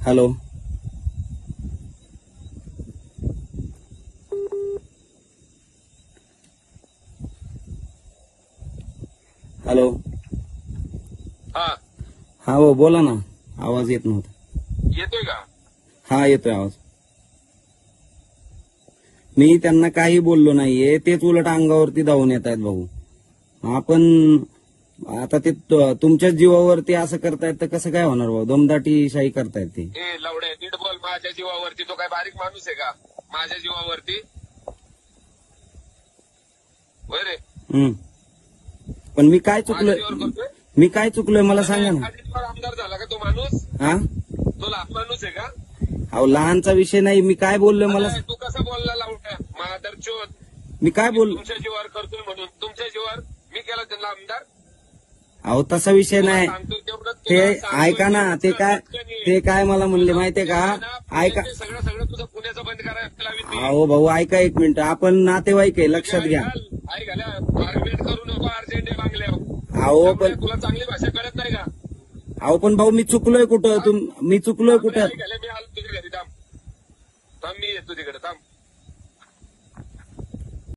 Hello. Hello. हा हा हो बोला ना. आवाज येत नव्हता. येतोय का? हा येतोय आवाज. मी त्यांना काही बोललो नाहीये, तेच उलट अंगावरती धावून येत आहेत भाऊ. आपण आता ते तुमच्याच जीवावरती असं करतायत तर कसं काय होणार भाऊ? दमदाटी शाही करतायत ते. ए लवडे नीट बोल. माझ्या जीवावरती तो काय बारीक माणूस आहे का? माझ्या जीवावरती होय रे. पण मी काय माझ्या चुकलोय? जीवावर करतोय. मी काय चुकलोय मला सांगा ना. जीवावर आमदार झाला का तो माणूस? हा तो लहान माणूस आहे का? अहो लहानचा विषय नाही. मी काय बोललोय मला अरे, तू कसा बोलला लावड्या? मादर चोत. मी काय बोललो? तुमच्या जीवावर करतोय म्हणून तुमच्या जीवावर मी केला त्यांना आमदार. अहो तसा विषय नाही. सांगतो तेवढं ते तुला सांगतोय ऐका ना. ते काय मला म्हणले माहितीये का? ऐका. सगळं सगळं तुझं पुण्याचं बंद करायला लावीन मी. अहो भाऊ ऐका एक मिनिट. आपण नातेवाईक आहे, लक्षात घ्या. आई घाल्या मारपीट करू नको अर्जंट बांगल्यावर. अहो पण तुला चांगली भाषा कळत नाही का? अहो पण भाऊ मी चुकलोय कुठं? मी चुकलोय कुठं? मी आलो तुझ्या घरी. थांब मी येतो तिकडे. थांब.